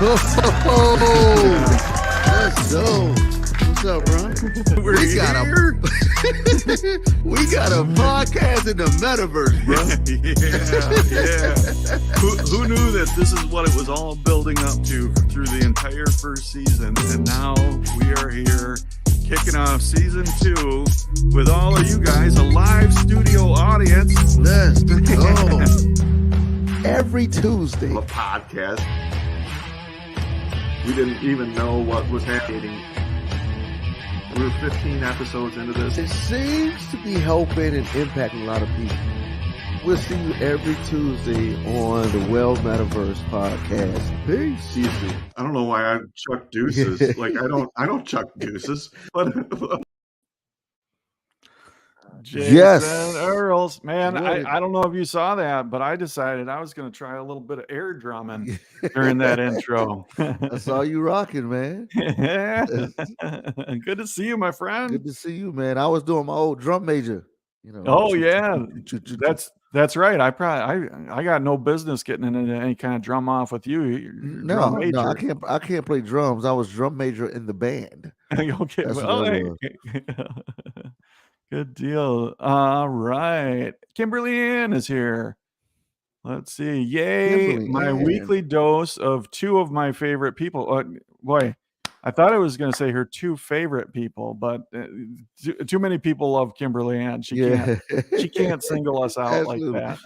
Let's go. What's up, bro? We got a podcast in the metaverse, bro. Yeah. Who knew that this is what it was all building up to through the entire first season? And now we are here kicking off season 2 with all of you guys, a live studio audience. Let's go. Every Tuesday. A podcast. We didn't even know what was happening. We were 15 episodes into this. It seems to be helping and impacting a lot of people. We'll see you every Tuesday on the Well MetaVersed podcast. Peace. I don't know why I chuck deuces. Like I don't chuck deuces. But Jason Earls, man, I don't know if you saw that, but I decided I was going to try a little bit of air drumming during that intro. I saw you rocking, man. Yeah. Good to see you, my friend. Good to see you, man. I was doing my old drum major. You know. Oh yeah, that's right. I got no business getting into any kind of drum off with you. No, I can't play drums. I was drum major in the band. Okay, good deal. All right, Kimberly Ann is here. Let's see. Yay! My weekly dose of 2 of my favorite people. Boy, I thought I was going to say her 2 favorite people, but too many people love Kimberly Ann. She can't single us out like that.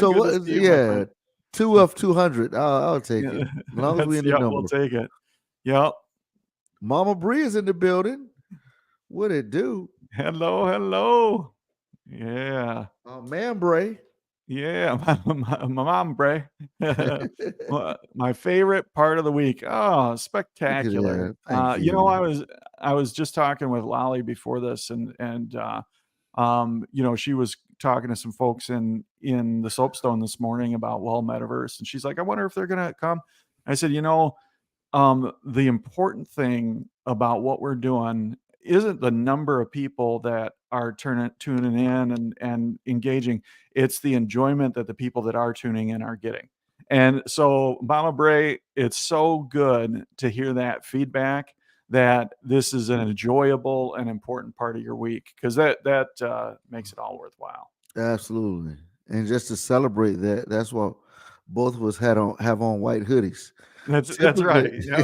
So what is 2 of 200? I'll take it. As long as we in the number. We'll take it. Yep. Mama Bree is in the building. What it do? Hello. Yeah. Man, Bray. Yeah, my mom, Bray. My favorite part of the week. Oh, spectacular. You know, I was just talking with Lolly before this, and you know, she was talking to some folks in the Soapstone this morning about Well MetaVersed, and she's like, I wonder if they're gonna come. I said, you know, the important thing about what we're doing isn't the number of people that are tuning in and engaging. It's the enjoyment that the people that are tuning in are getting. And so, Mama Bray, it's so good to hear that feedback that this is an enjoyable and important part of your week, because that makes it all worthwhile. Absolutely. And just to celebrate that, that's what both of us have on white hoodies. That's right. Yeah,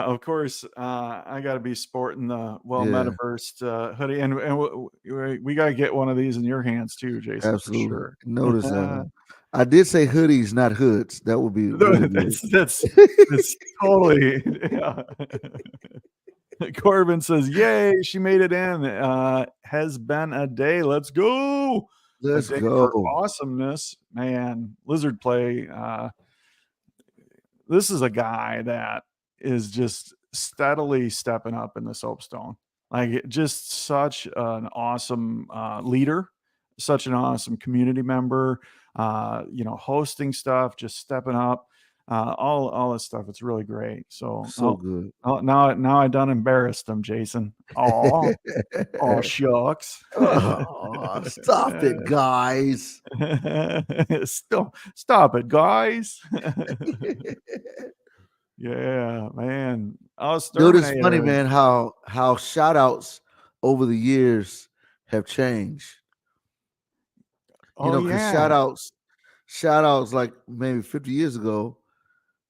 of course. I got to be sporting the Well MetaVersed hoodie, and we got to get one of these in your hands too, Jason. Absolutely. For sure. Notice I did say hoodies, not hoods. That would be that's totally. Yeah. Corbin says, "Yay, she made it in. Has been a day. Let's go." Let's go. For awesomeness, man. Lizard Play. This is a guy that is just steadily stepping up in the Soapstone. Like, just such an awesome leader, such an awesome community member. You know, hosting stuff, just stepping up. All this stuff. It's really great. So good. Now I done embarrassed him, Jason. Oh shucks. Stop it, guys. Stop it, guys. Yeah, man. Dude, it's funny, man, how shout outs over the years have changed. You know, because shout outs like maybe 50 years ago,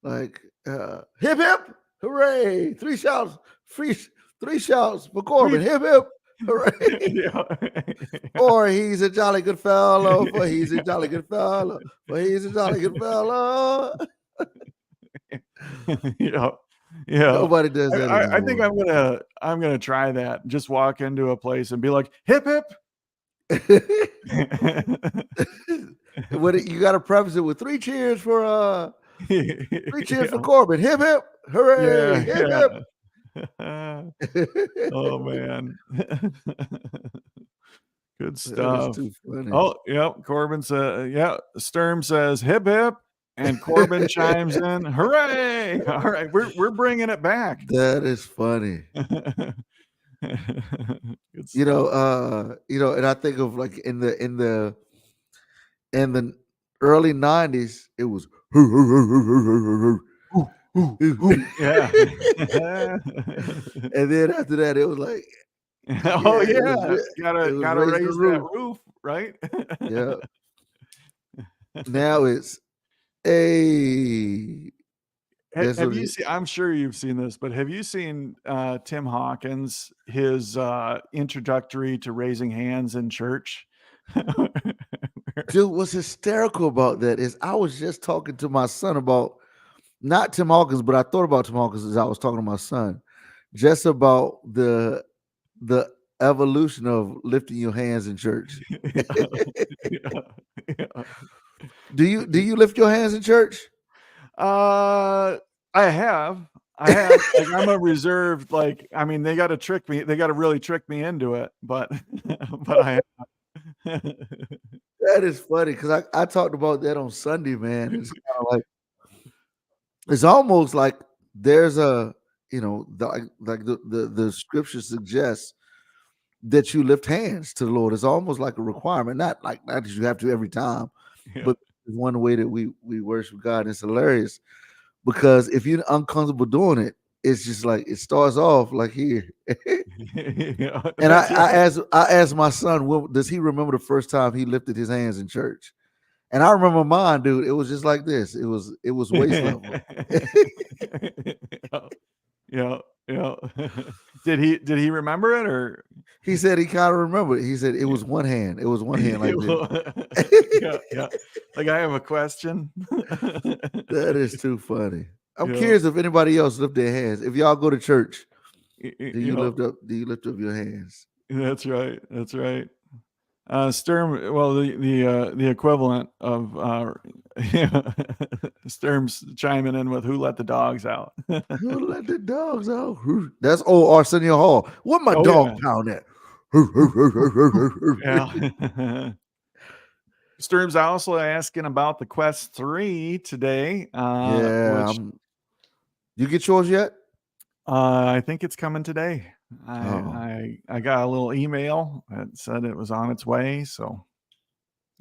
like hip hip, hooray, 3 shouts, 3 shouts for Corbin, hip hip, hooray. Or he's a jolly good fellow, for he's a jolly good fellow, for he's a jolly good fellow. Yeah. Nobody does that anymore. I think I'm gonna try that. Just walk into a place and be like, hip hip. You got to preface it with 3 cheers for 3 cheers for Corbin, hip hip, hooray, hip hip. Oh man. Good stuff. Oh, yep. Corbin says, Sturm says hip hip, and Corbin chimes in, hooray. All right, we're bringing it back. That is funny. You know, and I think of like in the early 90s, it was Yeah. and then after that, it was like, Oh, yeah, yeah. it Gotta was gotta raising the raise that roof. roof, right? Yeah. Now it's, hey, that's Have what you it. seen, I'm sure you've seen this, but have you seen, Tim Hawkins, his, introductory to raising hands in church? Dude, what's hysterical about that is I was just talking to my son about not Tim Hawkins, but I thought about Tim Hawkins as I was talking to my son, just about the evolution of lifting your hands in church. Yeah, yeah, yeah. Do you lift your hands in church? Uh, I have. I have. Like, I'm a reserved, like, I mean, they gotta trick me. They gotta really trick me into it, but but I have. That is funny because I talked about that on Sunday, man. It's kind of like it's almost like there's a like the scripture suggests that you lift hands to the Lord. It's almost like a requirement, not that you have to every time, Yeah. but it's one way that we worship God. And it's hilarious because if you're uncomfortable doing it, it's just like it starts off like here. Yeah, And that's right. I asked my son, does he remember the first time he lifted his hands in church? And I remember mine, dude. It was just like this. It was waist level. Yeah, yeah, yeah. Did he remember it, or He said he kind of remembered. He said it yeah. was one hand. It was one hand like this. Yeah, yeah. Like, I have a question. That is too funny. I'm Yeah, curious if anybody else lift their hands. If y'all go to church, yeah, do you lift up your hands? that's right, that's right. Sturm, well, the equivalent of, yeah, Sturm's chiming in with "Who let the dogs out?" Who let the dogs out? That's old Arsenio Hall. What my Oh, dog yeah. pound at? Yeah. Sturm's also asking about the Quest 3 today, Yeah, which, you get yours yet? I think it's coming today. Oh, I got a little email that said it was on its way, so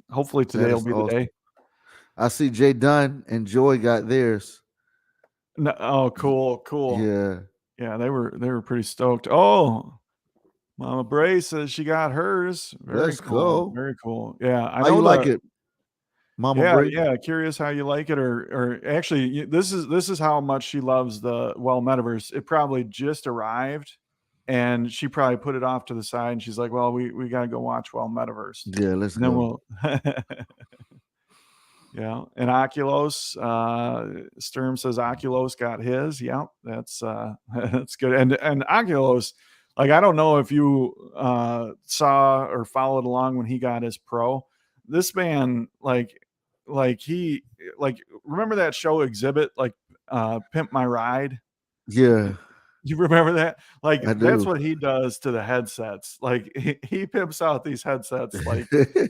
hopefully that today will is be the day. awesome. I see Jay Dunn and Joy got theirs. No, oh, cool, cool. Yeah, Yeah, they were pretty stoked. Oh, Mama Bray says she got hers. Very let's cool, go. very cool. Yeah, I How you know like the it, Mama yeah, Bray? yeah, curious how you like it, or actually, this is how much she loves the Well Metaverse. It probably just arrived, and she probably put it off to the side, and she's like, "Well, we gotta go watch Well Metaverse, Yeah, let's and then go. we'll." Yeah, and Oculos, Sturm says Oculos got his. Yep, that's that's good. And Oculos, like, I don't know if you saw or followed along when he got his pro. This man, like he like remember that show Exhibit, like, Pimp My Ride? Yeah, You remember that? Like, I that's do. what he does to the headsets. Like, he pimps out these headsets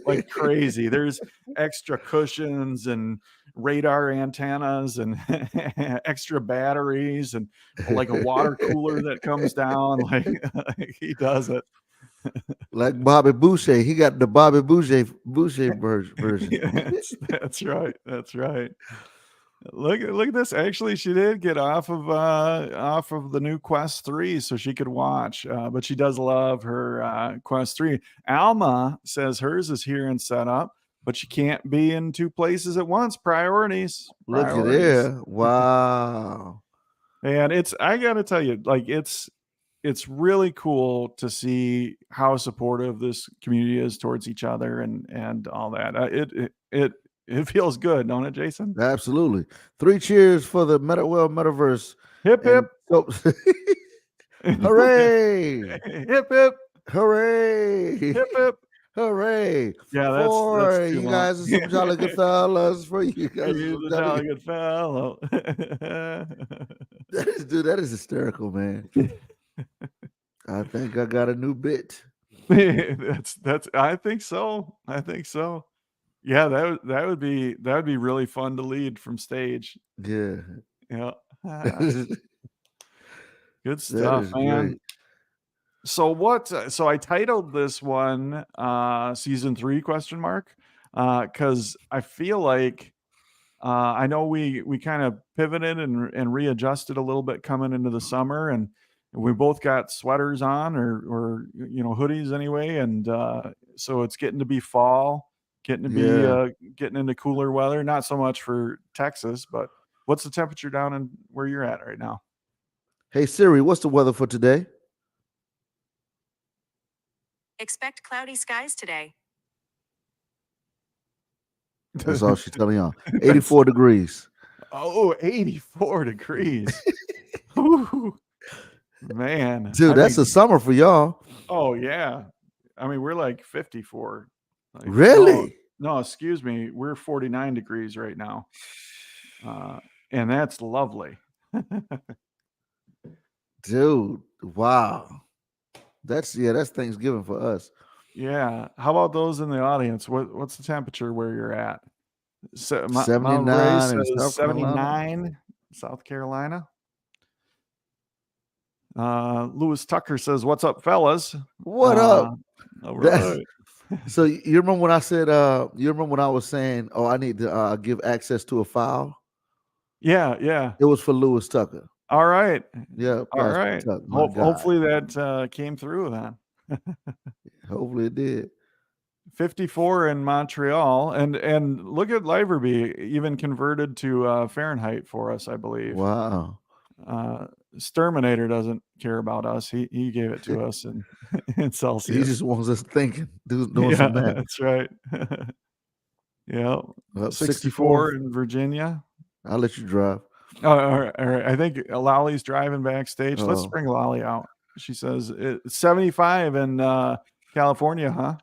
like crazy. There's extra cushions and radar antennas and extra batteries and, like, a water cooler that comes down, like, like he does it. Like Bobby Boucher, he got the Bobby Boucher version. That's right, that's right. Look at this. Actually, she did get off of the new Quest 3 so she could watch, but she does love her, Quest 3. Alma says hers is here and set up, but she can't be in 2 places at once. Priorities, Look at priorities. there! Wow, And I gotta tell you, like, it's really cool to see how supportive this community is towards each other and all that. It feels good, don't it, Jason? absolutely. 3 cheers for the Well MetaVerse, Hip, hip. and so hooray! Hip, hip. Hooray! Hip, hip. Hooray! Yeah, that's For too you long. guys are some jolly good fellas. For you guys are He's some a jolly jolly good. good fellow. That is hysterical, man. I think I got a new bit. That's I think so. I think so. Yeah, that would be really fun to lead from stage. Yeah. Yeah. That Good stuff, is man. great. So I titled this one, season 3 question mark. because I feel like I know we kind of pivoted and readjusted a little bit coming into the summer, and we both got sweaters on or hoodies anyway, and so it's getting to be fall, getting to be Yeah. getting into cooler weather. Not so much for Texas, but what's the temperature down in where you're at right now? Hey Siri, what's the weather for today? Expect cloudy skies today. That's all she's telling y'all. 84 degrees. Oh, 84 degrees. Ooh, man. Dude, that's the summer for y'all. Oh, yeah. I mean, we're like 54. Like, Really? No, excuse me. We're 49 degrees right now. And that's lovely. Dude, wow. That's Thanksgiving for us. Yeah. How about those in the audience? What's the temperature where you're at? So, Mount Gray 79 in says South Carolina. 79, South Carolina. Lewis Tucker says, "What's up, fellas?" What up? All right. So you remember when I said you remember when I was saying, "Oh, I need to give access to a file"? Yeah. It was for Lewis Tucker. All right. Yeah, All Pastor right. Tucker, my guy. Hopefully that came through then. Hopefully it did. 54 in Montreal, and look at Liverby even converted to Fahrenheit for us, I believe. Wow. Sterminator doesn't care about us. He gave it to us in Celsius. He just wants us thinking, doing Yeah, some math. that's right. Yeah, 64 in Virginia. I'll let you drive. All right. I think Lolly's driving backstage. Let's Uh-oh. bring Lolly out. She says it's 75 in California, huh?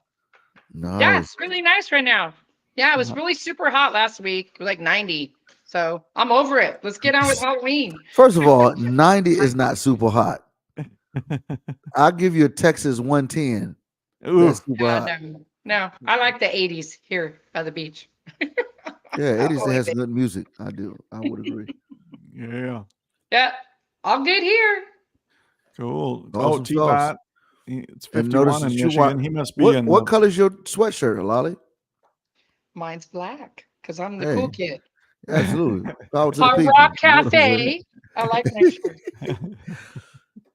Nice. Yeah, it's really nice right now. Yeah, it was really super hot last week, like 90. So I'm over it. Let's get on with Halloween. First of all, 90 is not super hot. I'll give you a Texas 110. Ooh. That's super hot. No, I like the 80s here by the beach. Yeah, 80s has good music. I do. I would agree. Yeah. Yeah, all good here. Cool. Awesome T-Bot. It's 51 in Michigan. He must be in. What color is your sweatshirt, Lolly? Mine's black because I'm the cool kid. Absolutely. Hard Rock Cafe. I like my shirt.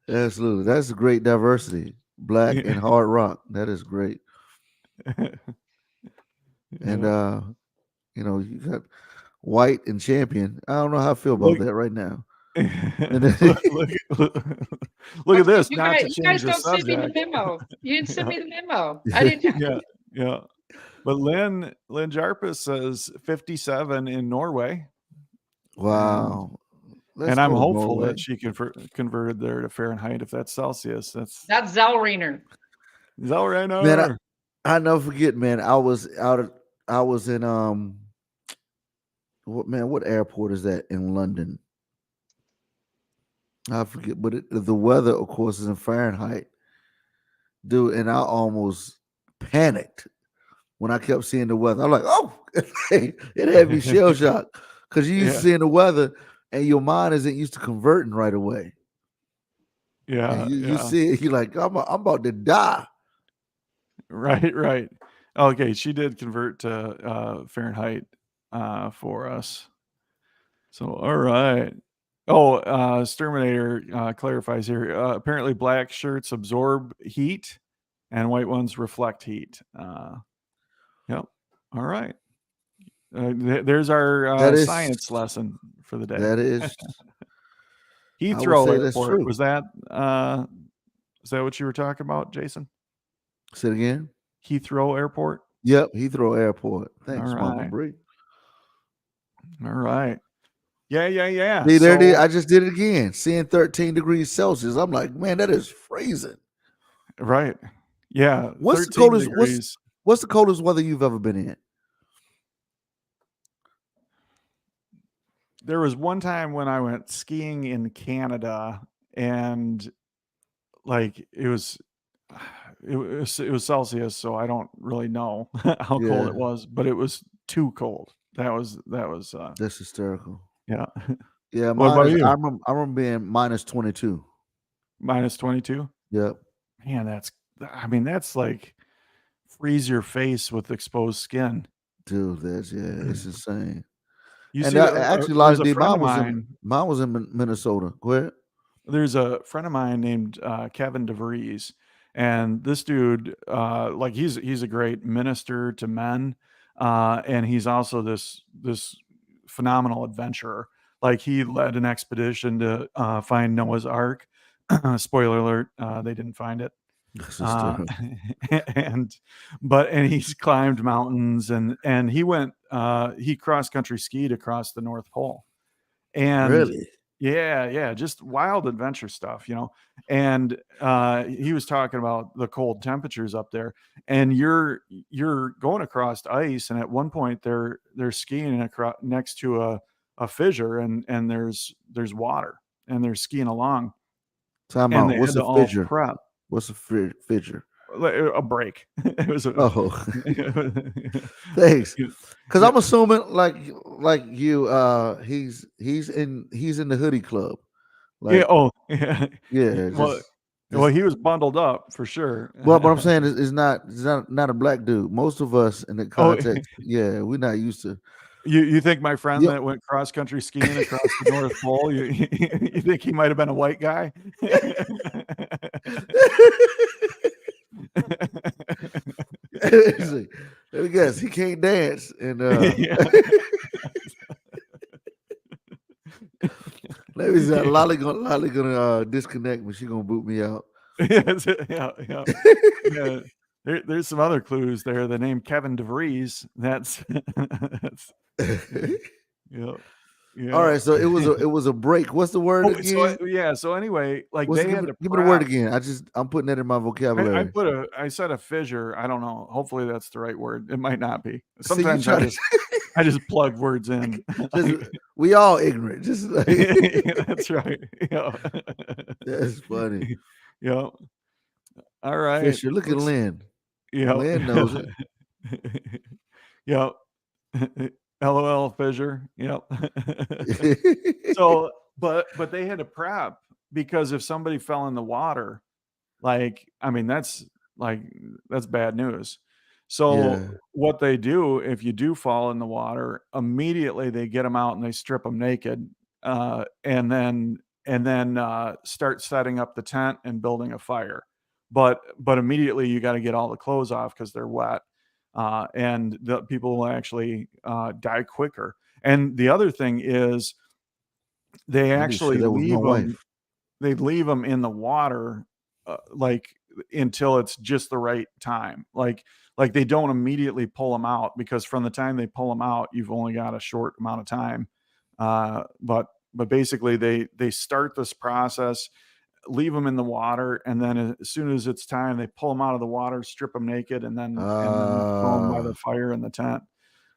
Absolutely. That's a great diversity. Black and hard rock. That is great. And you got white and champion. I don't know how I feel about that right now. Look at this. You guys don't send me the memo. You didn't send me the memo. I didn't. Yeah. But Lynn Jarpus says 57 in Norway. Wow. And I'm hopeful that she converted there to Fahrenheit. If that's Celsius, that's Zellreiner. Man, I never forget, man. I was in what airport is that in London? I forget, but the weather, of course, is in Fahrenheit, dude. And I almost panicked when I kept seeing the weather. I'm like, oh, it had me shell shocked because you used to seeing the weather and your mind isn't used to converting right away. Yeah, and you see it, you're like, I'm about to die. Right. Okay, she did convert to Fahrenheit for us. So, all right. Oh, Sterminator clarifies here. Apparently, black shirts absorb heat, and white ones reflect heat. Yep. All right. There's our science lesson for the day. That is Heathrow Airport. Was that? Is that what you were talking about, Jason? Say it again. Heathrow Airport. Yep, Heathrow Airport. Thanks, All Mama right. Bree. All right. Yeah. See, there it is. I just did it again. Seeing 13 degrees Celsius. I'm like, man, that is freezing. Right. Yeah. What's the coldest? What's the coldest weather you've ever been in? There was one time when I went skiing in Canada, and like it was Celsius, so I don't really know how cold it was, but it was too cold. That was that's hysterical. Yeah. Yeah, what about you? I remember being minus 22. Minus 22? Yep. Man, that's like freeze your face with exposed skin. Dude, it's insane. You And see, actually, there's Lottie a D, friend of mine. mine was in Minnesota. Go ahead. There's a friend of mine named Kevin DeVries, and this dude, like he's a great minister to men, and he's also this phenomenal adventurer. Like he led an expedition to find Noah's Ark. Spoiler alert: they didn't find it. Uh, and he's climbed mountains and he cross country skied across the North Pole. And Really? yeah, just wild adventure stuff, And he was talking about the cold temperatures up there, and you're going across ice, and at one point they're skiing across next to a fissure, and there's water, and they're skiing along, Time and out. they had What's a to all fissure? prep. What's a fissure? A break. It was Oh, thanks. Because I'm assuming like you, he's in the hoodie club. Like, yeah. Oh, yeah. yeah. Well, he was bundled up for sure. Well, what I'm saying is not a black dude. Most of us in the Oh, context, yeah, we're not used to. you think my friend Yep. that went cross country skiing across the North Pole, you think he might have been a white guy? Let me guess, he can't dance, and let me see. Lolly gonna disconnect me. She gonna boot me out. Yeah. There's some other clues there. The name Kevin DeVries. That's yeah. All right, so it was a break. What's the word again? So anyway, like give me the word again. I'm putting that in my vocabulary. I said a fissure. I don't know. Hopefully that's the right word. It might not be. See, Sometimes I just plug words in. We all ignorant. Just like that's right. Yeah. That's funny. Yeah. All right. Fisher, look at Lynn. Yeah. Lynn knows it. Yep. LOL Fisher. Yep. So, but they had to prep, because if somebody fell in the water, like, I mean, that's bad news. So what they do, if you do fall in the water, immediately they get them out and they strip them naked, and then start setting up the tent and building a fire. But immediately you got to get all the clothes off because they're wet, and the people will actually die quicker. And the other thing is they actually leave them. They leave them in the water, like until it's just the right time. Like they don't immediately pull them out, because from the time they pull them out, you've only got a short amount of time. But basically they start this process, leave them in the water, and then as soon as it's time, they pull them out of the water, strip them naked, and then throw them by the fire in the tent.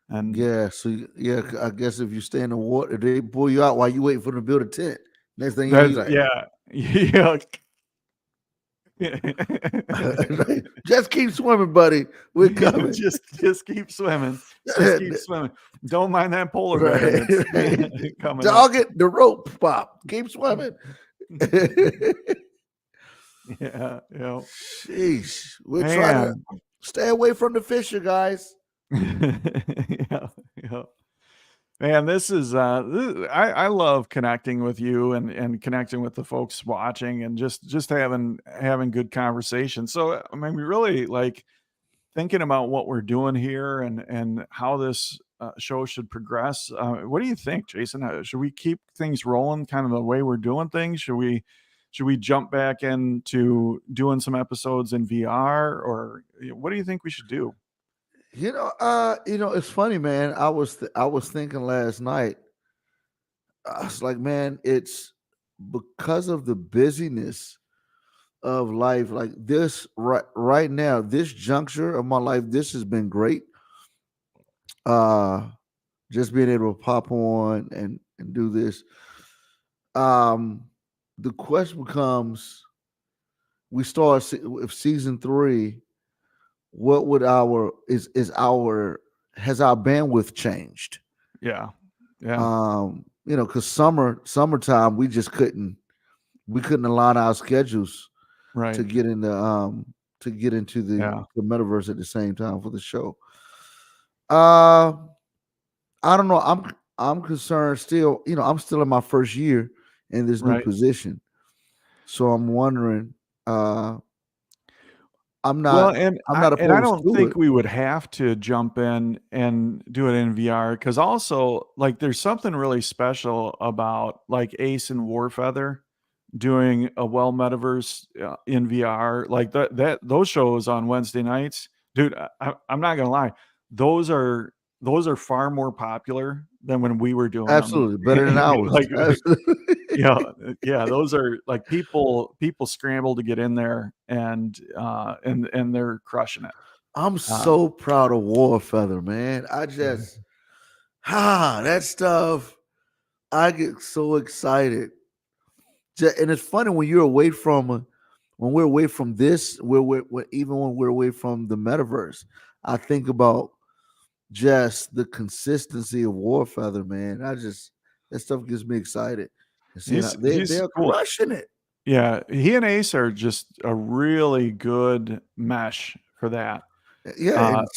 And I guess if you stay in the water, they pull you out while you wait for them to build a tent. Next thing you know, you're like, yeah. Just keep swimming, buddy. We're coming. just keep swimming. Just keep swimming. Don't mind that polar bear that's coming. Dog it, the rope pop. Keep swimming. Yeah. Sheesh. We're trying to stay away from the fisher, guys. Yeah. Man, this is I love connecting with you and connecting with the folks watching, and just having good conversations. So I mean, we really like thinking about what we're doing here and how this show should progress. What do you think, Jason? Should we keep things rolling kind of the way we're doing things? Should we jump back into doing some episodes in VR, or what do you think we should do? It's funny, man. I was thinking last night. I was like, man, it's because of the busyness of life, like this right now, this juncture of my life, this has been great. Just being able to pop on and do this. The question becomes: we start with season 3. What would has our bandwidth changed? Yeah. Because summertime we just couldn't align our schedules to get into the metaverse at the same time for the show. Uh, I don't know. I'm concerned still. I'm still in my first year in this new Right. position, so I'm wondering. I'm Well, not. and I'm I not and I opposed don't to it. think we would have to jump in and do it in VR because also, like, there's something really special about, like, Ace and Warfeather doing a Well MetaVerse, in VR, like, those shows on Wednesday nights, dude, I'm not gonna lie, those are those are far more popular than when we were doing them. Absolutely better than ours. Like, Absolutely. yeah, those are like people scramble to get in there and they're crushing it. I'm Um, so proud of Warfeather, man. I just that stuff. I get so excited. And it's funny when you're away from when we're away from this, even when we're away from the metaverse, I think about just the consistency of Warfeather, man. That stuff gets me excited. And seeing how he's they're cool. crushing it. Yeah, he and Ace are just a really good mesh for that. Yeah, Uh, and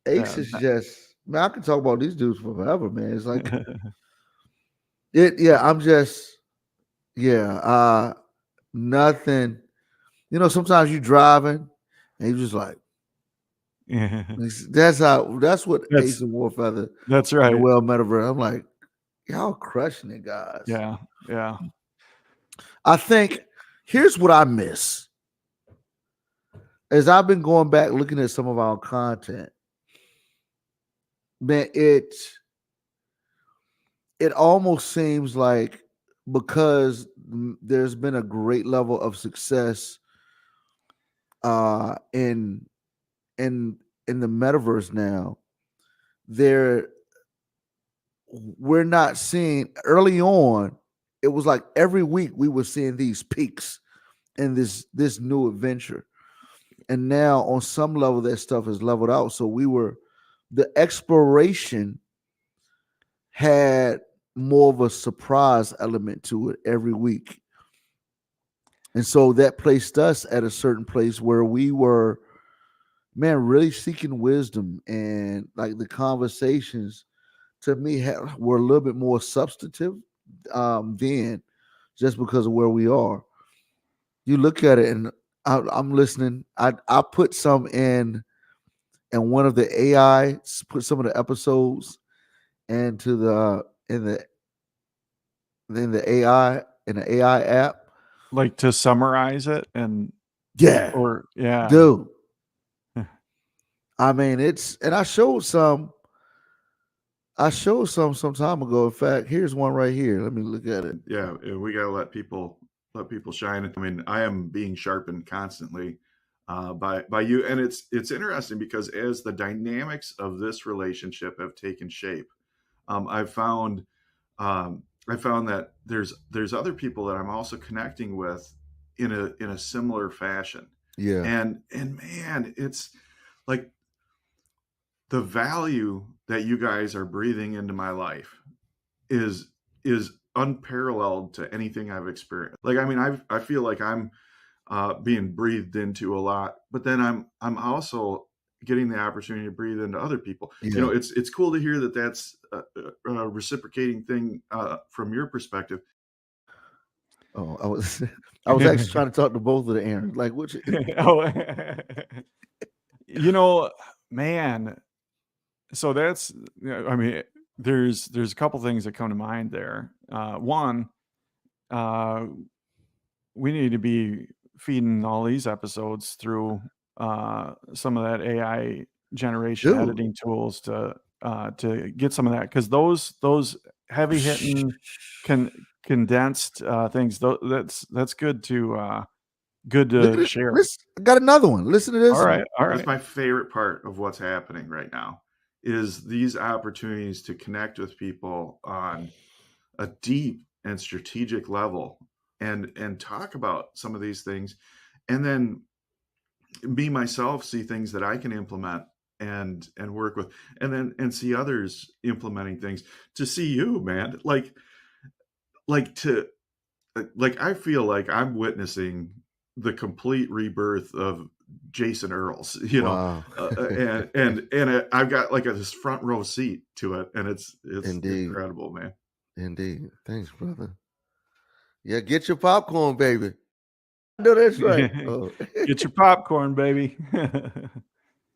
Ace yeah, is just man, I can talk about these dudes forever, man. It's like it, yeah, I'm just yeah, nothing. Sometimes you driving and you just like that's what Ace that's and Warfeather that's and the right. Well Metaverse. I'm like, y'all crushing it, guys. Yeah, yeah. I think here's what I miss. As I've been going back looking at some of our content, man, it almost seems like because there's been a great level of success in in in the metaverse now, there we're not seeing early on. It was like every week we were seeing these peaks in this new adventure, and now on some level that stuff is leveled out. So the exploration had more of a surprise element to it every week, and so that placed us at a certain place where we were, man, really seeking wisdom, and like the conversations to me were a little bit more substantive then, just because of where we are. You look at it, and I'm listening. I put some in one of the AI, put some of the episodes into the in the AI in the AI app. Like to summarize it and Yeah, or yeah. dude. I mean, and I showed some. I showed some time ago. In fact, here's one right here. Let me look at it. Yeah, we gotta let people shine. I mean, I am being sharpened constantly by you, and it's interesting because as the dynamics of this relationship have taken shape, I've found that there's other people that I'm also connecting with in a similar fashion, Yeah, and man, it's like the value that you guys are breathing into my life is unparalleled to anything I've experienced. Like, I mean, I feel like I'm being breathed into a lot, but then I'm also getting the opportunity to breathe into other people. yeah. It's cool to hear that that's a reciprocating thing from your perspective. Oh, I was actually trying to talk to both of the Aaron. Like, which? Oh, you know, man. So that's, I mean, there's a couple things that come to mind there. One, uh, we need to be feeding all these episodes through some of that AI generation Dude, editing tools to get some of that because those heavy hitting condensed things that's good look at to it. share. Listen, I got another one. Listen to this one. All That's right. my favorite part of what's happening right now is these opportunities to connect with people on a deep and strategic level and talk about some of these things, and then me myself see things that I can implement and work with, and then and see others implementing things, to see you, man, to like I feel like I'm witnessing the complete rebirth of Jason Earls, you Wow. know, and I've got like this front row seat to it, and it's Indeed. incredible, man. Indeed. Thanks, brother. Yeah, get your popcorn, baby. No, that's right. Oh. Get your popcorn, baby.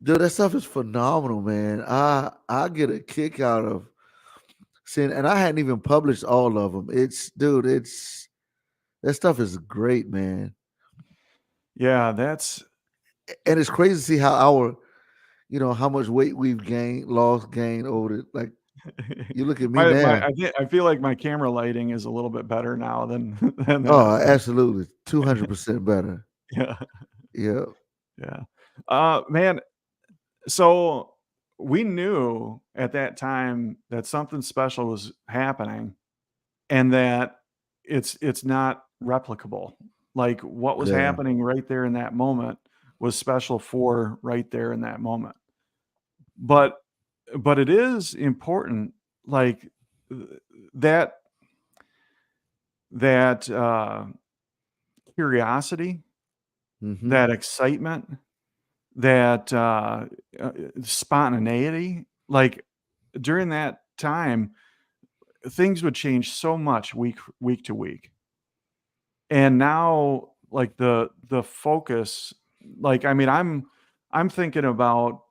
Dude, that stuff is phenomenal, man. I get a kick out of seeing, and I hadn't even published all of them. That stuff is great, man. Yeah, and it's crazy to see how how much weight we've lost, gained over it. Like, you look at me now. I feel like my camera lighting is a little bit better now than that. Oh, absolutely. 200% better. Yeah. Yeah. Yeah. Man, so we knew at that time that something special was happening and that it's not replicable. Like what was happening right there in that moment was special for right there in that moment. But it is important, like that curiosity, that excitement, that spontaneity. Like during that time, things would change so much week to week. And now, like the focus, like, I mean, I'm thinking about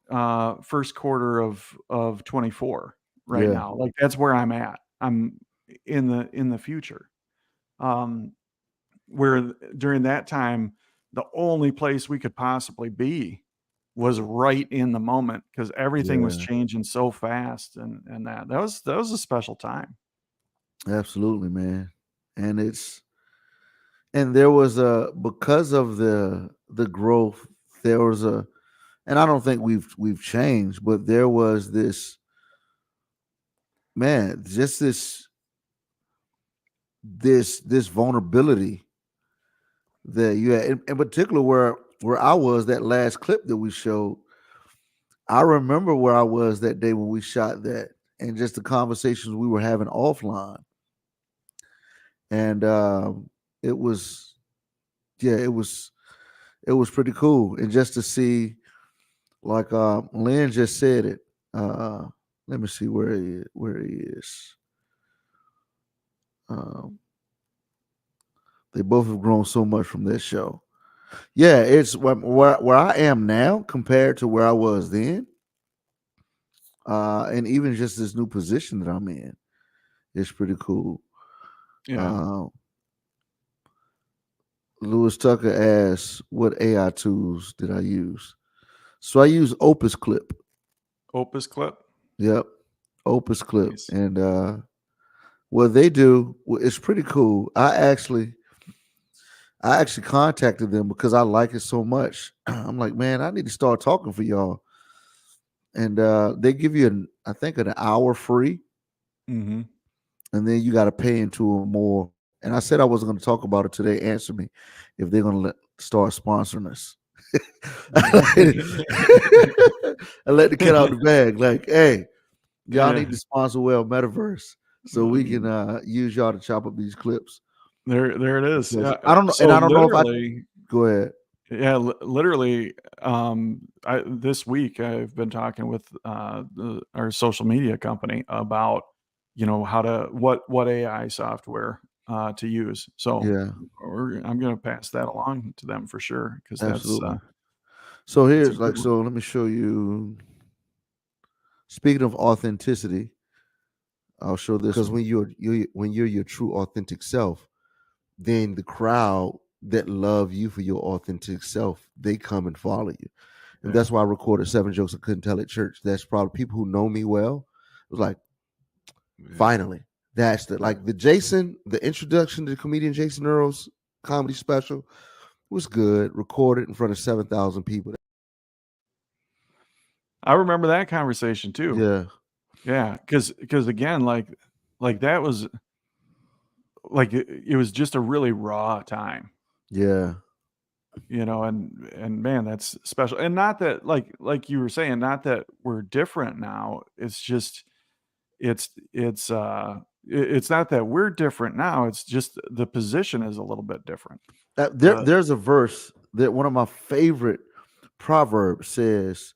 first quarter of 24 right now. Like that's where I'm at. I'm in the future. Where during that time, the only place we could possibly be was right in the moment because everything was changing so fast, and that was a special time. Absolutely, man. And there was because of the growth, there was and I don't think we've changed, but there was this, man, just this vulnerability that you had, in particular where I was, that last clip that we showed. I remember where I was that day when we shot that, and just the conversations we were having offline. And it was pretty cool. And just to see, like Lynn just said it. Let me see where he is. They both have grown so much from this show. Yeah, it's where I am now compared to where I was then. And even just this new position that I'm in, it's pretty cool. Yeah. Lewis Tucker asks, what AI tools did I use? So I use Opus Clip. Opus Clip? Yep. Opus Clip. Nice. And what they do, it's pretty cool. I actually contacted them because I like it so much. I'm like, man, I need to start talking for y'all. And they give you I think an hour free. Mm-hmm. And then you got to pay into it more. And I said I wasn't going to talk about it today. Answer me if they're going to start sponsoring us. I let the cat out the bag. Like, hey, y'all need to sponsor Well MetaVerse so we can use y'all to chop up these clips. There it is. I don't know, so and I don't know if I go ahead. Yeah, literally. This week I've been talking with our social media company about what AI software to use. So I'm going to pass that along to them for sure because that's. So here's so let me show you. Speaking of authenticity, I'll show this because when you're your true authentic self, then the crowd that love you for your authentic self, they come and follow you. And that's why I recorded 7 jokes I couldn't tell at church. That's probably people who know me well. It was like, finally, that's the introduction to the comedian Jason Earls comedy special was good. Recorded in front of 7,000 people. I remember that conversation too. Yeah. Because again, like that was like it was just a really raw time. Yeah. And man, that's special. And not that like you were saying, not that we're different now. It's just it's not that we're different now. It's just the position is a little bit different. There's a verse that one of my favorite proverb says,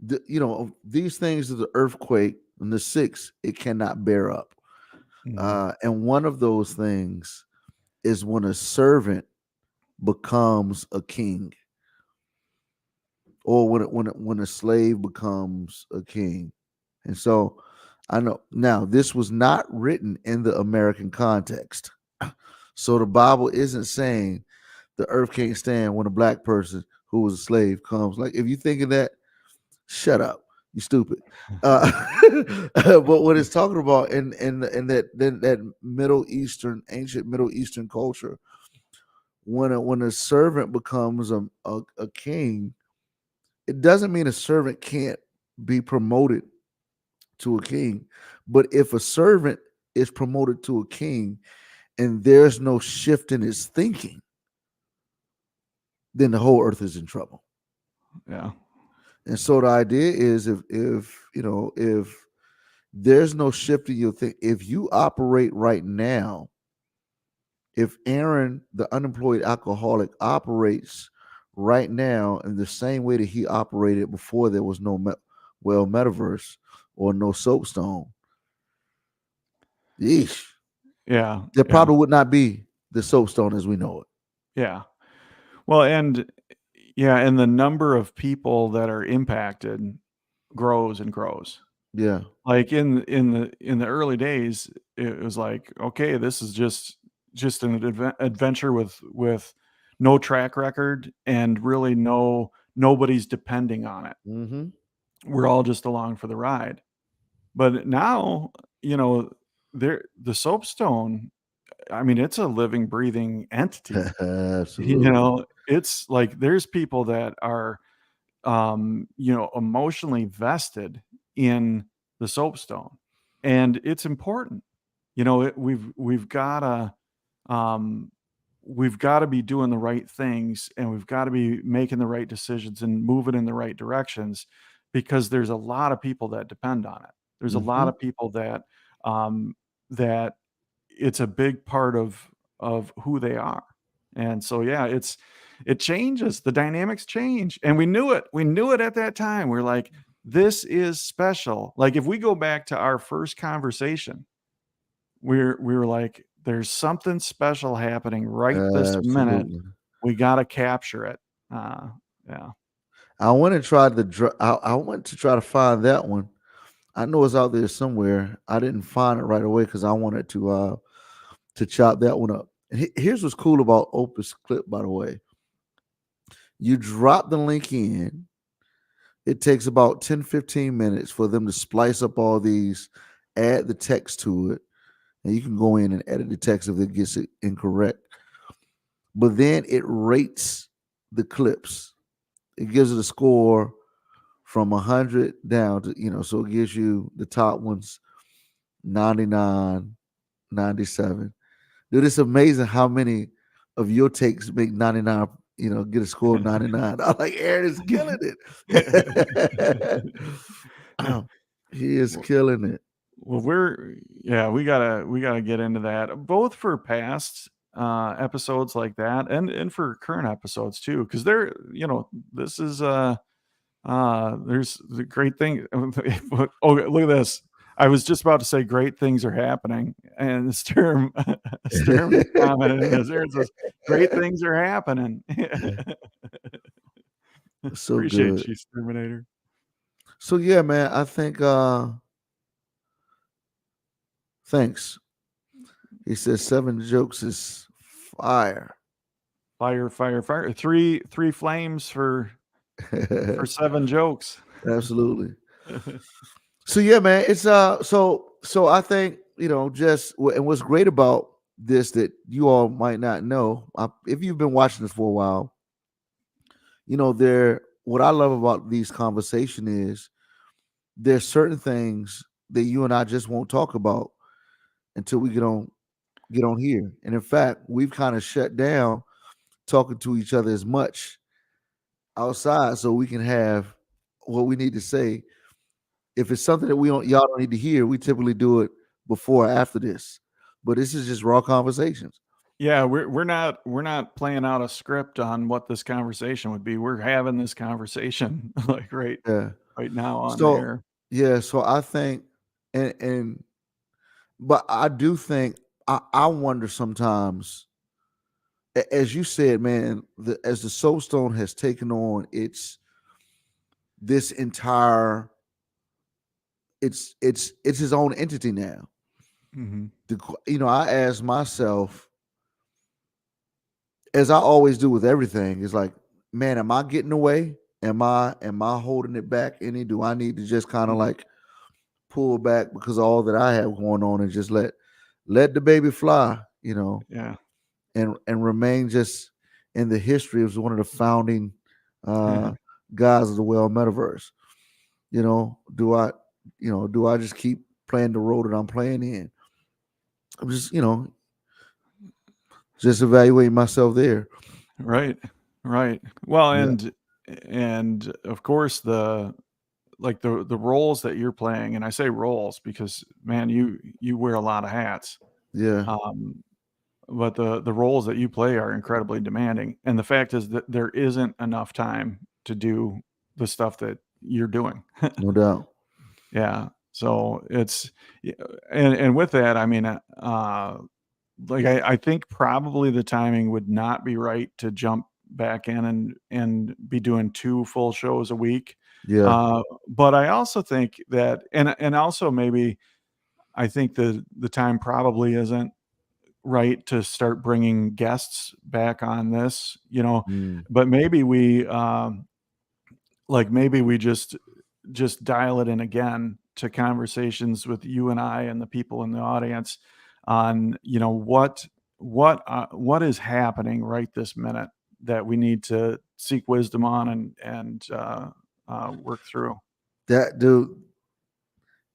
these things of the earthquake and the 6 it cannot bear up. And one of those things is when a servant becomes a king, or when a slave becomes a king. And so I know now this was not written in the American context. So the Bible isn't saying the earth can't stand when a black person who was a slave comes. Like, if you think of that, shut up, you stupid. But what it's talking about in that Middle Eastern, ancient Middle Eastern culture, when a servant becomes a king, it doesn't mean a servant can't be promoted to a king. But if a servant is promoted to a king and there's no shift in his thinking, then the whole earth is in trouble. Yeah. And so the idea is, if there's no shift in your thing, if you operate right now, if Aaron, the unemployed alcoholic, operates right now in the same way that he operated before there was no Well MetaVerse or no soapstone, yeesh. Yeah. There probably would not be the soapstone as we know it. Yeah. Well, and the number of people that are impacted grows and grows. Yeah. Like in the early days, it was like, okay, this is just an adventure with no track record and really nobody's depending on it. Mm-hmm. We're all just along for the ride. But now, the soapstone, I mean, it's a living, breathing entity. Absolutely. It's like there's people that are, emotionally vested in the soapstone, and it's important. We've gotta be doing the right things, and we've got to be making the right decisions and moving in the right directions, because there's a lot of people that depend on it. There's a lot of people that that it's a big part of who they are. And so, yeah, it changes. The dynamics change. And we knew it. We knew it at that time. We're like, this is special. Like, if we go back to our first conversation, we were like, there's something special happening right this minute. Absolutely. We got to capture it. Yeah. I want to try I want to try to find that one. I know it's out there somewhere. I didn't find it right away because I wanted to chop that one up. And here's what's cool about Opus Clip, by the way. You drop the link in. It takes about 10, 15 minutes for them to splice up all these, add the text to it, and you can go in and edit the text if it gets it incorrect. But then it rates the clips. It gives it a score from 100 down to, so it gives you the top ones, 99, 97. Dude, it's amazing how many of your takes make 99, get a score of 99. I'm like, Aaron is killing it. He is killing it. Well, we gotta get into that, both for past episodes like that and for current episodes too, because this is there's the great thing. Oh, look at this. I was just about to say great things are happening, and Sturm commented in this. Aaron says, great things are happening. So appreciate good. you, Terminator. So yeah, man, I think thanks. He says 7 jokes is fire. Fire. 3 flames for 7 jokes. Absolutely. So yeah, man, it's so I think, and what's great about this that you all might not know, if you've been watching this for a while, what I love about these conversations is there's certain things that you and I just won't talk about until we get on here. And in fact, we've kind of shut down talking to each other as much outside so we can have what we need to say. If it's something that y'all don't need to hear, we typically do it before or after this. But this is just raw conversations. Yeah, we're not playing out a script on what this conversation would be. We're having this conversation like right now on So air. yeah, so I think, and but I do think I wonder sometimes, as you said, man, as the Soulstone has taken on this entire, it's his own entity now. I ask myself, as I always do with everything, is like, man, am I getting away? Am I holding it back any? Do I need to just kind of like pull back because all that I have going on, and just let the baby fly, Yeah. and remain just in the history as one of the founding guys of the Well MetaVerse. Do I just keep playing the role that I'm playing in? I'm just, just evaluating myself there. Right. Well, Yeah. and of course the roles that you're playing, and I say roles because man, you wear a lot of hats. Yeah. But the roles that you play are incredibly demanding, and the fact is that there isn't enough time to do the stuff that you're doing. No doubt. Yeah. So it's, and with that, I mean, like I think probably the timing would not be right to jump back in and be doing 2 full shows a week. Yeah. But I also think that, and also maybe I think the time probably isn't right to start bringing guests back on this, Mm. but maybe maybe we just dial it in again to conversations with you and I and the people in the audience on, what is happening right this minute that we need to seek wisdom on and work through. That dude,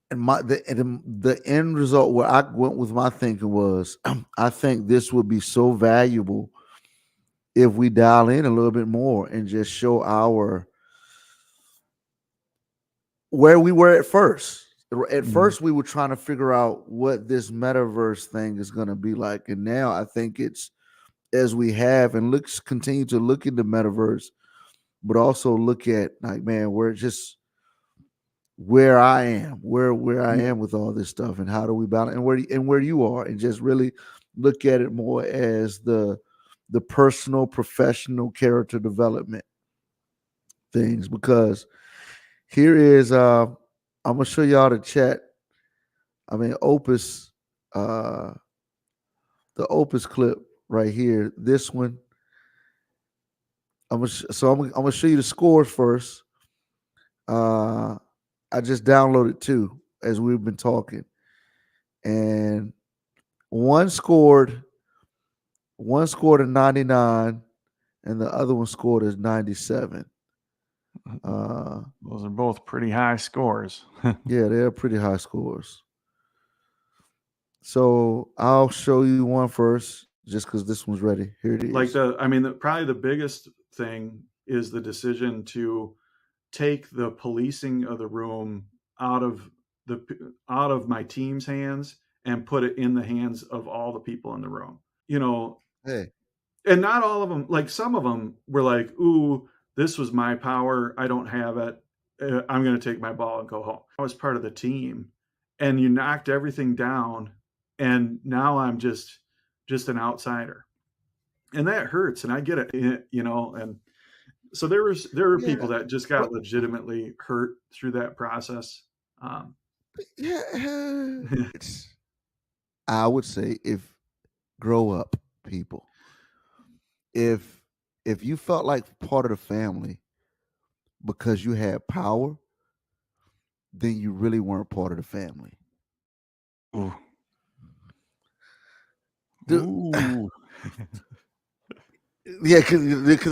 and the end result where I went with my thinking was, I think this would be so valuable if we dial in a little bit more and just show where we were at first. At first, we were trying to figure out what this metaverse thing is going to be like, and now I think it's, as we have and continue to look into metaverse, but also look at, like, man, we're just where I am, where I am with all this stuff, and how do we balance, and where you are, and just really look at it more as the personal, professional character development things. Because here is, I'm gonna show y'all the chat. I mean, Opus, the Opus clip right here. This one. I'm gonna show you the scores first. I just downloaded 2 as we've been talking, and one scored a 99, and the other one scored a 97. Those are both pretty high scores. Yeah, they're pretty high scores. So I'll show you one first, just because this one's ready. Here it is. Like probably the biggest thing is the decision to take the policing of the room out of my team's hands and put it in the hands of all the people in the room. Hey. And not all of them, like some of them were like, ooh, this was my power. I don't have it. I'm going to take my ball and go home. I was part of the team, and you knocked everything down, and now I'm just an outsider. And that hurts, and I get it, and so there were people that just got legitimately hurt through that process. I would say, grow up, people. If you felt like part of the family because you had power, then you really weren't part of the family. Ooh. Ooh. Yeah, because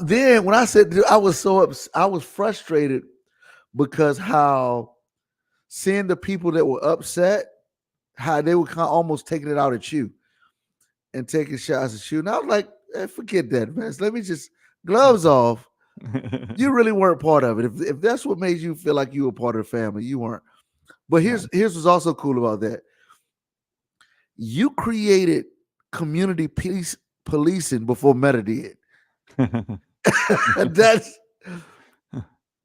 then when I said, I was I was frustrated because how seeing the people that were upset, how they were kind of almost taking it out at you and taking shots at you. And I was like, forget that, man. Let me just gloves off. You really weren't part of it. If that's what made you feel like you were part of the family, you weren't. But here's what's also cool about that. You created community policing before Meta did. That's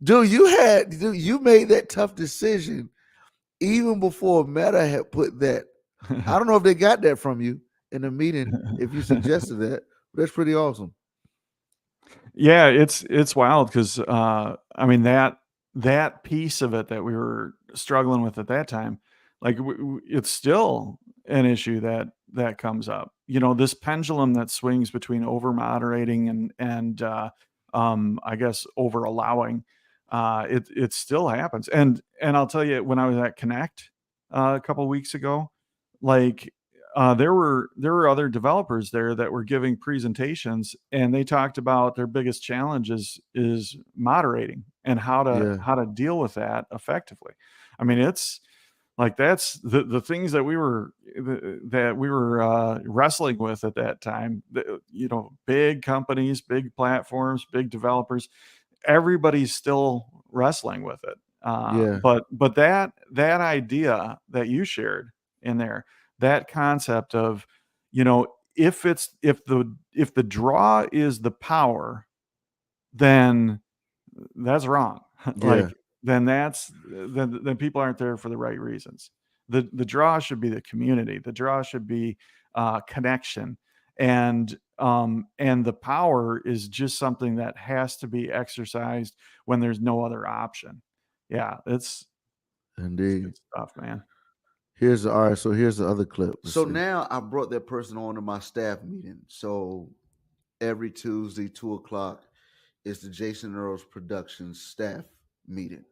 dude. You made that tough decision even before Meta had put that. I don't know if they got that from you in the meeting. If you suggested that, but that's pretty awesome. Yeah, it's wild because I mean that piece of it that we were struggling with at that time, like it's still an issue that comes up. You know, this pendulum that swings between over moderating and I guess over allowing. It still happens, and I'll tell you, when I was at Connect a couple of weeks ago, like there were other developers there that were giving presentations, and they talked about their biggest challenge is moderating and how to deal with that effectively. I mean, it's like that's the things that we were wrestling with at that time. You know, big companies, big platforms, big developers, everybody's still wrestling with it. But that idea that you shared in there, that concept of, you know, if the draw is the power, then that's wrong. Like then people aren't there for the right reasons. The draw should be the community. The draw should be connection, and the power is just something that has to be exercised when there's no other option. Yeah, it's good stuff, man. Here's the other clip. So now I brought that person on to my staff meeting. So every Tuesday, 2:00 is the Jason Earls Productions staff meeting.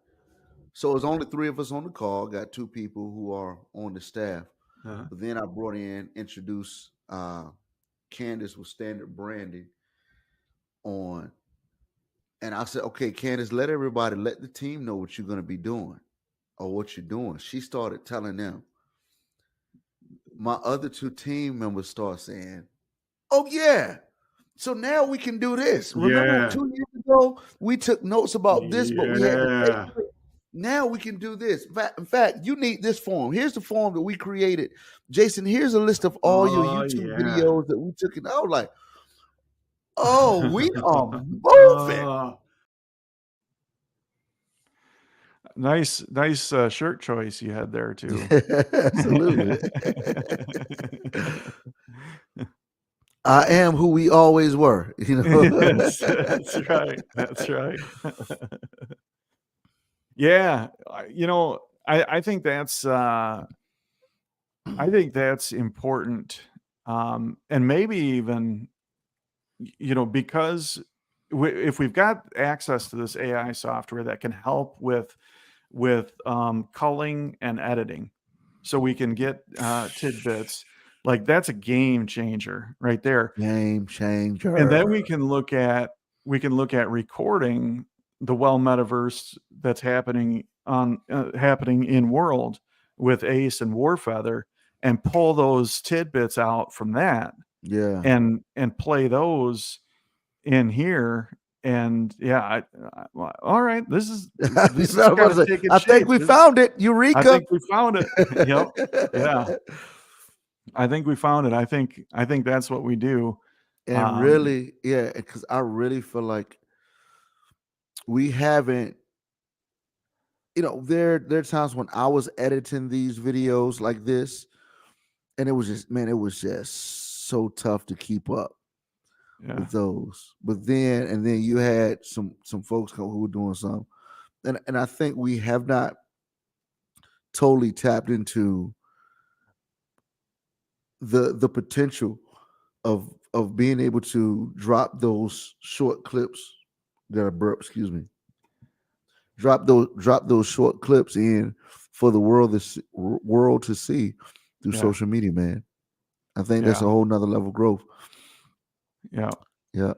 So it's only 3 of us on the call. Got 2 people who are on the staff. But then I brought introduced Candace with Standard Branding on. And I said, okay, Candace, let the team know what you're going to be doing or what you're doing. She started telling them. My other 2 team members start saying, oh, yeah. So now we can do this. Remember 2 years ago, we took notes about this, but we had to take it. Now we can do this. In fact, you need this form. Here's the form that we created. Jason, here's a list of all your YouTube videos that we took. And I was like, oh, we are moving. Nice shirt choice you had there too. Absolutely. I am who we always were, you know. That's right. That's right. Yeah, you know, I think that's important, and maybe even, you know, because if we've got access to this AI software that can help with culling and editing, so we can get tidbits, like that's a game changer right there. Game changer. And then we can look at recording the Well MetaVersed that's happening in World with Ace and Warfeather, and pull those tidbits out from that. Yeah. And play those in here. And yeah, all right. This is I think we found it. Eureka! I think we found it. Yep. Yeah. I think we found it. I think that's what we do. And really, yeah, because I really feel like we haven't. You know, there are times when I was editing these videos like this, and it was just so tough to keep up. With those, but then you had some folks who were doing some, and I think we have not totally tapped into the potential of being able to drop those short clips that are burp. Excuse me. Drop those short clips in for the world to see through social media, man. I think that's a whole nother level of growth. Yeah.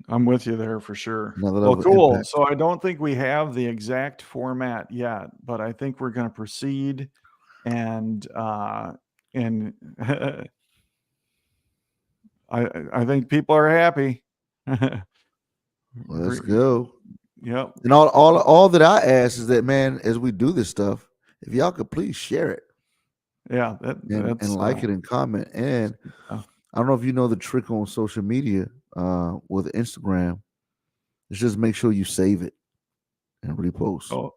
I'm with you there for sure. Well, cool. Impact. So I don't think we have the exact format yet, but I think we're going to proceed, and I think people are happy. Let's go. Yep. And all that I ask is that, man, as we do this stuff, if y'all could please share it. Yeah. And like it and comment. And I don't know if you know the trick on social media with Instagram. It's just make sure you save it and repost.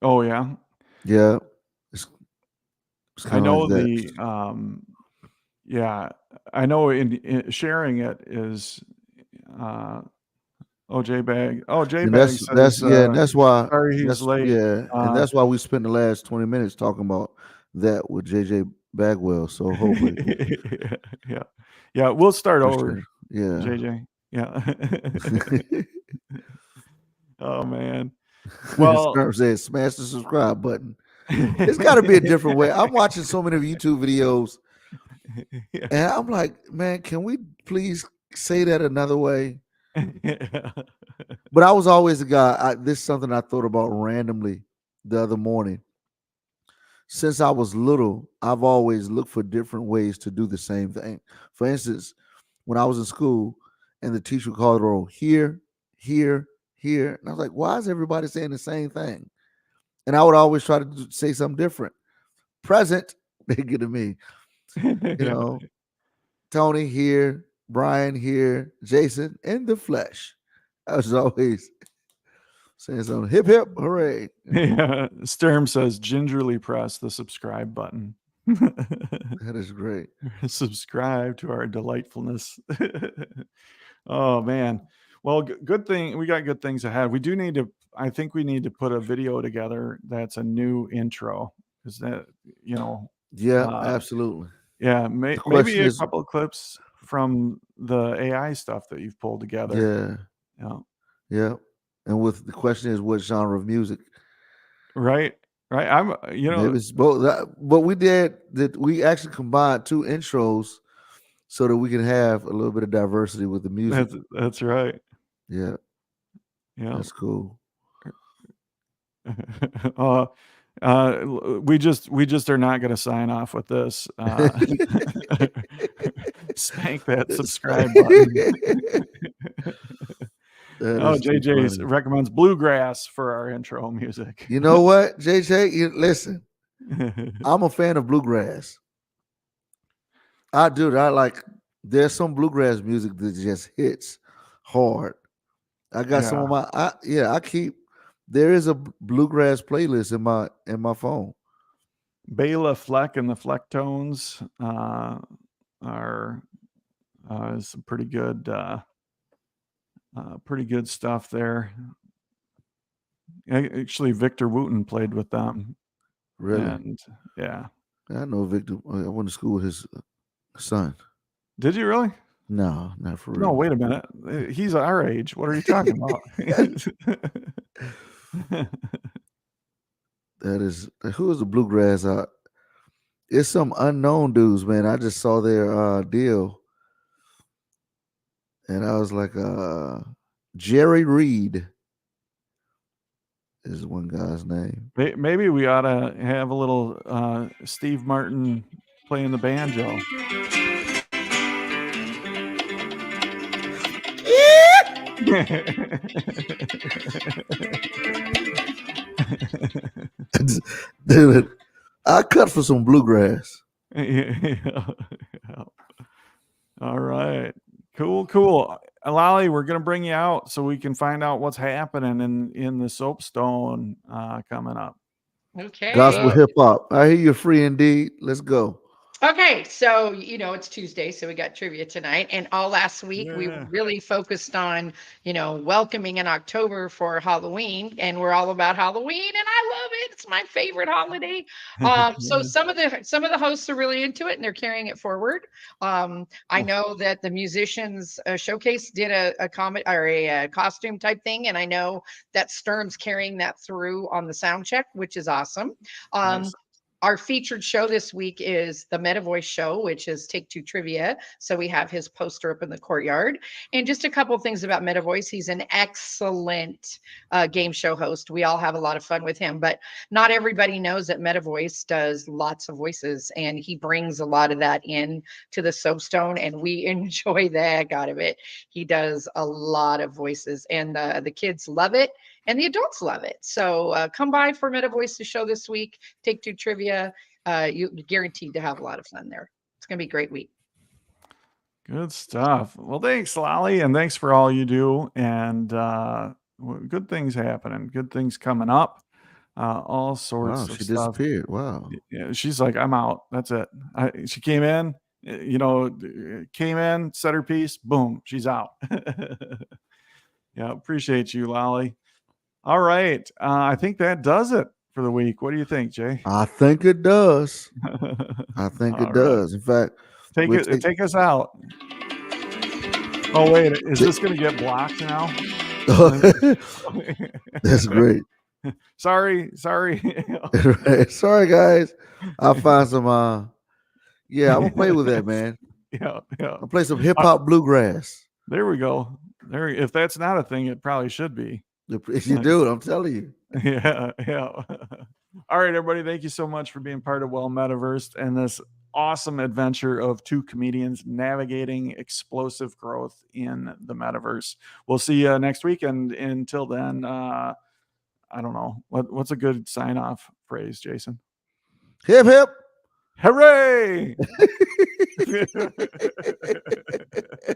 Oh yeah. Yeah. It's I kind of know like that. yeah, I know in sharing it is J-Bag. Oh, And J-Bag says, and that's why sorry he's late. and that's why we spent the last 20 minutes talking about that with JJ Bagwell. So hopefully, yeah, we'll start sure. over. Yeah. JJ. Yeah. Oh man. Well, Skirm says smash the subscribe button. It's got to be a different way. I'm watching so many YouTube videos, yeah. and I'm like, man, can we please say that another way? But I was always a guy. This is something I thought about randomly the other morning. Since I was little, I've always looked for different ways to do the same thing. For instance, when I was in school and the teacher would call the roll here, here, here, and I was like, why is everybody saying the same thing? And I would always try to say something different. Present, they get to me. Tony here, Brian here, Jason in the flesh. I was always saying something hip hip, hooray. Yeah. Sturm says gingerly press the subscribe button. That is great. Subscribe to our delightfulness. Oh man. Well, good thing we got good things ahead. We do need to, I think we need to put a video together that's a new intro. Is that, Yeah, absolutely. Yeah, maybe a couple of clips from the AI stuff that you've pulled together. Yeah. And with the question is, what genre of music? Right. I'm, maybe it's both. But we actually combined two intros so that we can have a little bit of diversity with the music. That's right. Yeah. That's cool. We just are not going to sign off with this. Spank that subscribe button. JJ recommends bluegrass for our intro music. You know what, JJ? Listen, I'm a fan of bluegrass. I do. There's some bluegrass music that just hits hard. I got some of my, there is a bluegrass playlist in my phone. Bela Fleck and the Flecktones are some pretty good stuff there. Actually, Victor Wooten played with them. Really? And yeah. I know Victor. I went to school with his son. Did you really? No, not for real. No, wait a minute. He's our age. What are you talking about? Who is the bluegrass? It's some unknown dudes, man. I just saw their deal, and I was like, Jerry Reed is one guy's name. Maybe we ought to have a little Steve Martin playing the banjo. Dude, I cut for some bluegrass. All right. Cool. Lolly, we're going to bring you out so we can find out what's happening in the soapstone coming up. Okay. Gospel hip hop. I hear you're free indeed. Let's go. Okay, so it's Tuesday, so we got trivia tonight, and all last week we really focused on welcoming in October for Halloween, and we're all about Halloween, and I love it. It's my favorite holiday. So some of the hosts are really into it, and they're carrying it forward. I know that the musicians showcase did a comment or a costume type thing, and I know that Sturm's carrying that through on the sound check, which is awesome. Nice. Our featured show this week is the MetaVoice show, which is Take Two Trivia. So we have his poster up in the courtyard. And just a couple of things about MetaVoice. He's an excellent game show host. We all have a lot of fun with him, but not everybody knows that MetaVoice does lots of voices, and he brings a lot of that in to the soapstone, and we enjoy the heck out of it. He does a lot of voices, and the kids love it. And the adults love it. So come by for MetaVoice's show this week. Take Two Trivia. You're guaranteed to have a lot of fun there. It's going to be a great week. Good stuff. Well, thanks, Lolly, and thanks for all you do. And good things happening, good things coming up, all sorts Wow, of she stuff. disappeared. Wow. Yeah, she's like, I'm out. That's it. She came in, came in, said her piece, boom, she's out. Yeah, appreciate you, Lolly. All right. I think that does it for the week. What do you think, Jay? I think it does. I think All it right. does. In fact, Take us out. Oh, wait. Is this going to get blocked now? That's great. Sorry. Sorry, guys. I'll find some. I'm gonna play with that, man. Yeah. I'll play some hip hop bluegrass. There we go. If that's not a thing, it probably should be. You do it. I'm telling you. Yeah. All right, everybody. Thank you so much for being part of Well MetaVersed and this awesome adventure of two comedians navigating explosive growth in the metaverse. We'll see you next week. And until then, I don't know. What's a good sign off phrase, Jason? Hip hip. Hooray!